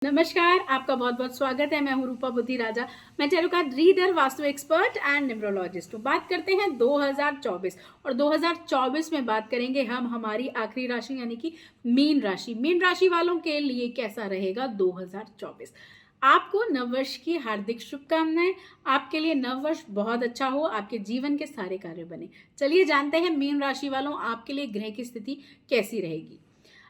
नमस्कार, आपका बहुत बहुत स्वागत है। मैं हूं रूपा बुद्धि राजा। मैं tarot card reader, vastu expert and numerologist हूं। बात करते हैं 2024 और 2024 में बात करेंगे हम हमारी आखिरी राशि यानी कि मीन राशि। मीन राशि वालों के लिए कैसा रहेगा 2024। आपको नववर्ष की हार्दिक शुभकामनाएं। आपके लिए नववर्ष बहुत अच्छा हो, आपके जीवन के सारे कार्य बने। चलिए जानते हैं मीन राशि वालों आपके लिए ग्रह की स्थिति कैसी रहेगी।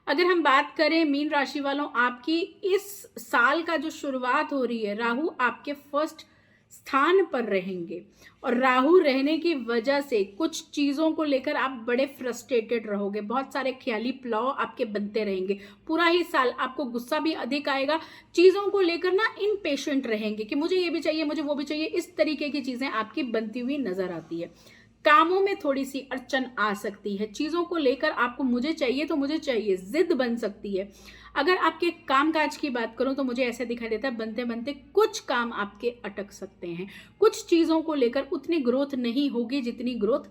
अगर हम बात करें मीन राशि वालों, आपकी इस साल का जो शुरुआत हो रही है, राहु आपके फर्स्ट स्थान पर रहेंगे और राहु रहने की वजह से कुछ चीज़ों को लेकर आप बड़े फ्रस्ट्रेटेड रहोगे। बहुत सारे ख्याली प्लाव आपके बनते रहेंगे। पूरा ही साल आपको गुस्सा भी अधिक आएगा। चीज़ों को लेकर ना इनपेशेंट रहेंगे कि मुझे ये भी चाहिए, मुझे वो भी चाहिए। इस तरीके की चीज़ें आपकी बनती हुई नजर आती है। कामों में थोड़ी सी अड़चन आ सकती है। चीज़ों को लेकर आपको मुझे चाहिए तो मुझे चाहिए, जिद बन सकती है। अगर आपके कामकाज की बात करूं तो मुझे ऐसा दिखाई देता है बनते बनते कुछ काम आपके अटक सकते हैं। कुछ चीज़ों को लेकर उतनी ग्रोथ नहीं होगी जितनी ग्रोथ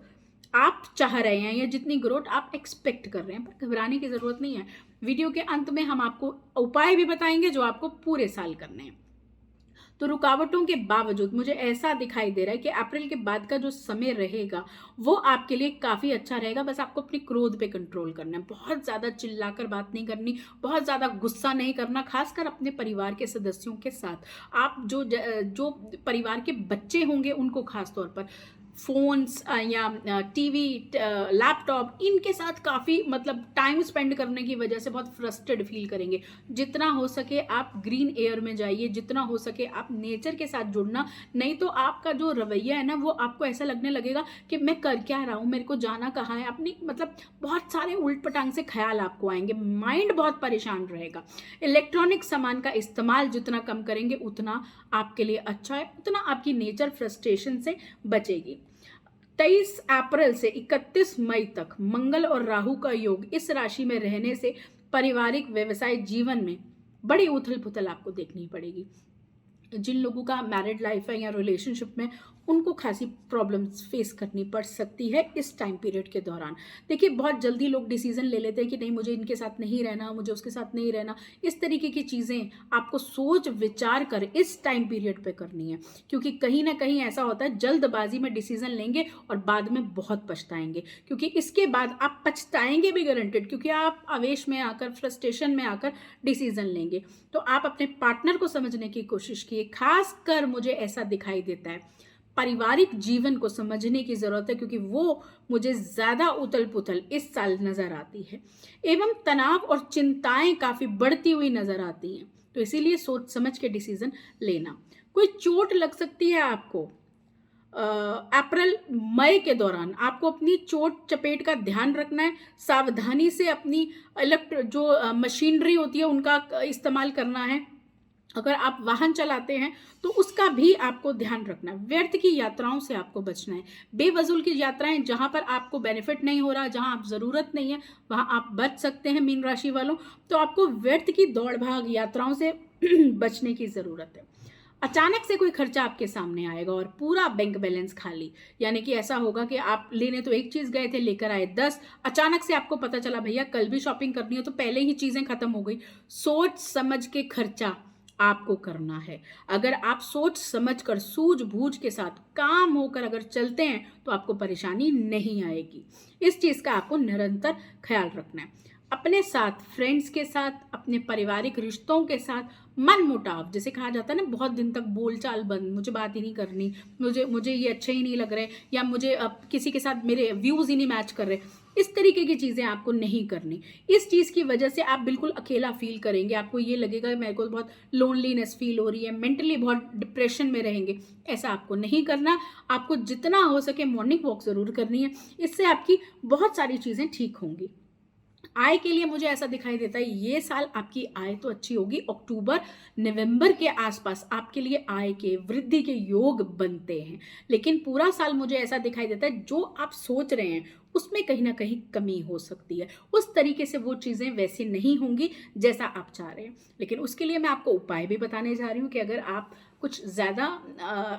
आप चाह रहे हैं या जितनी ग्रोथ आप एक्सपेक्ट कर रहे हैं। पर घबराने की ज़रूरत नहीं है। वीडियो के अंत में हम आपको उपाय भी बताएंगे जो आपको पूरे साल करने हैं। तो रुकावटों के बावजूद मुझे ऐसा दिखाई दे रहा है कि अप्रैल के बाद का जो समय रहेगा वो आपके लिए काफ़ी अच्छा रहेगा। बस आपको अपने क्रोध पे कंट्रोल करना है। बहुत ज़्यादा चिल्लाकर बात नहीं करनी, बहुत ज़्यादा गुस्सा नहीं करना, खासकर अपने परिवार के सदस्यों के साथ। आप जो परिवार के बच्चे होंगे उनको खास तौर पर फ़ोन्स या टीवी, लैपटॉप, इनके साथ काफ़ी मतलब टाइम स्पेंड करने की वजह से बहुत फ्रस्ट्रेटेड फील करेंगे। जितना हो सके आप ग्रीन एयर में जाइए, जितना हो सके आप नेचर के साथ जुड़ना। नहीं तो आपका जो रवैया है ना, वो आपको ऐसा लगने लगेगा कि मैं कर क्या रहा हूँ, मेरे को जाना कहाँ है। अपनी मतलब बहुत सारे उल्ट पटांग से ख्याल आपको आएंगे। माइंड बहुत परेशान रहेगा। इलेक्ट्रॉनिक सामान का इस्तेमाल जितना कम करेंगे उतना आपके लिए अच्छा है, उतना आपकी नेचर फ्रस्ट्रेशन से बचेगी। 23 अप्रैल से 31 मई तक मंगल और राहु का योग इस राशि में रहने से पारिवारिक व्यवसाय जीवन में बड़ी उथल पुथल आपको देखनी पड़ेगी। जिन लोगों का मैरिड लाइफ है या रिलेशनशिप में, उनको खासी प्रॉब्लम्स फेस करनी पड़ सकती है इस टाइम पीरियड के दौरान। देखिए, बहुत जल्दी लोग डिसीजन ले लेते हैं कि नहीं, मुझे इनके साथ नहीं रहना, मुझे उसके साथ नहीं रहना। इस तरीके की चीज़ें आपको सोच विचार कर इस टाइम पीरियड पे करनी है, क्योंकि कहीं ना कहीं ऐसा होता है जल्दबाजी में डिसीजन लेंगे और बाद में बहुत पछताएंगे। क्योंकि इसके बाद आप पछताएंगे भी गारंटेड, क्योंकि आप आवेश में आकर, फ्रस्ट्रेशन में आकर डिसीजन लेंगे। तो आप अपने पार्टनर को समझने की कोशिश कीजिए। खास कर मुझे ऐसा दिखाई देता है पारिवारिक जीवन को समझने की जरूरत है, क्योंकि वो मुझे ज्यादा उथल पुथल इस साल नजर आती है एवं तनाव और चिंताएं काफी बढ़ती हुई नजर आती हैं। तो इसीलिए सोच समझ के डिसीजन लेना। कोई चोट लग सकती है आपको अप्रैल मई के दौरान। आपको अपनी चोट चपेट का ध्यान रखना है। सावधानी से अपनी मशीनरी होती है उनका इस्तेमाल करना है। अगर आप वाहन चलाते हैं तो उसका भी आपको ध्यान रखना है। व्यर्थ की यात्राओं से आपको बचना है। बेवजूल की यात्राएं, जहां पर आपको बेनिफिट नहीं हो रहा, जहां आप जरूरत नहीं है, वहां आप बच सकते हैं मीन राशि वालों। तो आपको व्यर्थ की दौड़ भाग यात्राओं से बचने की जरूरत है। अचानक से कोई खर्चा आपके सामने आएगा और पूरा बैंक बैलेंस खाली, यानी कि ऐसा होगा कि आप लेने तो एक चीज गए थे, लेकर आए 10। अचानक से आपको पता चला भैया कल भी शॉपिंग करनी है, तो पहले ही चीजें खत्म हो गई। सोच समझ के खर्चा आपको करना है। अगर आप सोच समझकर सूझबूझ के साथ काम होकर अगर चलते हैं तो आपको परेशानी नहीं आएगी। इस चीज का आपको निरंतर ख्याल रखना है। अपने साथ, फ्रेंड्स के साथ, अपने पारिवारिक रिश्तों के साथ मन मुटाव, जैसे कहा जाता है ना, बहुत दिन तक बोलचाल बंद, मुझे बात ही नहीं करनी, मुझे मुझे ये अच्छे ही नहीं लग रहे, या मुझे अब किसी के साथ मेरे व्यूज ही नहीं मैच कर रहे, इस तरीके की चीजें आपको नहीं करनी। इस चीज की वजह से आप बिल्कुल अकेला फील करेंगे। आपको ये लगेगा मेरे को बहुत लोनलीनेस फील हो रही है, मेंटली बहुत डिप्रेशन में रहेंगे। ऐसा आपको नहीं करना। आपको जितना हो सके मॉर्निंग वॉक जरूर करनी है। इससे आपकी बहुत सारी चीजें ठीक होंगी। आय के लिए मुझे ऐसा दिखाई देता है ये साल आपकी आय तो अच्छी होगी। अक्टूबर नवंबर के आसपास आपके लिए आय के वृद्धि के योग बनते हैं। लेकिन पूरा साल मुझे ऐसा दिखाई देता है जो आप सोच रहे हैं उसमें कहीं ना कहीं कमी हो सकती है। उस तरीके से वो चीज़ें वैसी नहीं होंगी जैसा आप चाह रहे हैं। लेकिन उसके लिए मैं आपको उपाय भी बताने जा रही हूँ कि अगर आप कुछ ज़्यादा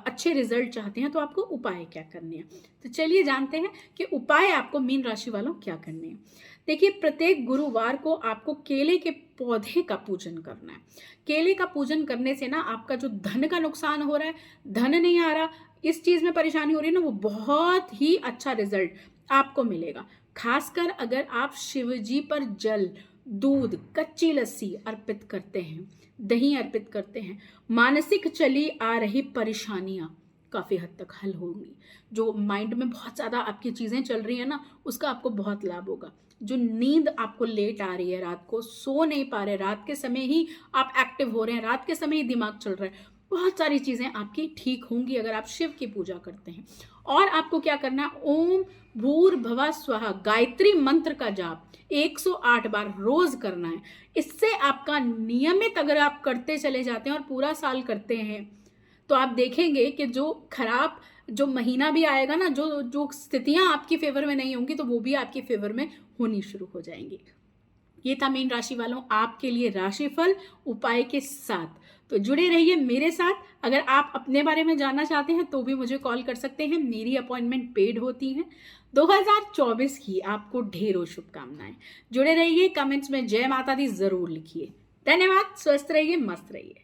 अच्छे रिजल्ट चाहते हैं तो आपको उपाय क्या करने हैं। तो चलिए जानते हैं कि उपाय आपको मीन राशि वालों क्या करने हैं। देखिए, प्रत्येक गुरुवार को आपको केले के पौधे का पूजन करना है। केले का पूजन करने से ना आपका जो धन का नुकसान हो रहा है, धन नहीं आ रहा, इस चीज़ में परेशानी हो रही है ना, वो बहुत ही अच्छा रिजल्ट आपको मिलेगा। खासकर अगर आप शिव जी पर जल, दूध, कच्ची लस्सी अर्पित करते हैं, दही अर्पित करते हैं, मानसिक चली आ रही परेशानियाँ काफ़ी हद तक हल होंगी। जो माइंड में बहुत ज़्यादा आपकी चीज़ें चल रही हैं ना, उसका आपको बहुत लाभ होगा। जो नींद आपको लेट आ रही है, रात को सो नहीं पा रहे, रात के समय ही आप एक्टिव हो रहे हैं, रात के समय ही दिमाग चल रहा है, बहुत सारी चीज़ें आपकी ठीक होंगी अगर आप शिव की पूजा करते हैं। और आपको क्या करना है, ओम भूर्भुवः स्वः गायत्री मंत्र का जाप 108 बार रोज करना है। इससे आपका नियमित अगर आप करते चले जाते हैं और पूरा साल करते हैं, तो आप देखेंगे कि जो खराब जो महीना भी आएगा ना, जो जो स्थितियां आपकी फेवर में नहीं होंगी, तो वो भी आपकी फेवर में होनी शुरू हो जाएंगी। ये था मीन राशि वालों आपके लिए राशिफल उपाय के साथ। तो जुड़े रहिए मेरे साथ। अगर आप अपने बारे में जानना चाहते हैं तो भी मुझे कॉल कर सकते हैं, मेरी अपॉइंटमेंट पेड होती है। 2024 की आपको ढेरों शुभकामनाएं। जुड़े रहिए, कमेंट्स में जय माता दी जरूर लिखिए। धन्यवाद, स्वस्थ रहिए, मस्त रहिए।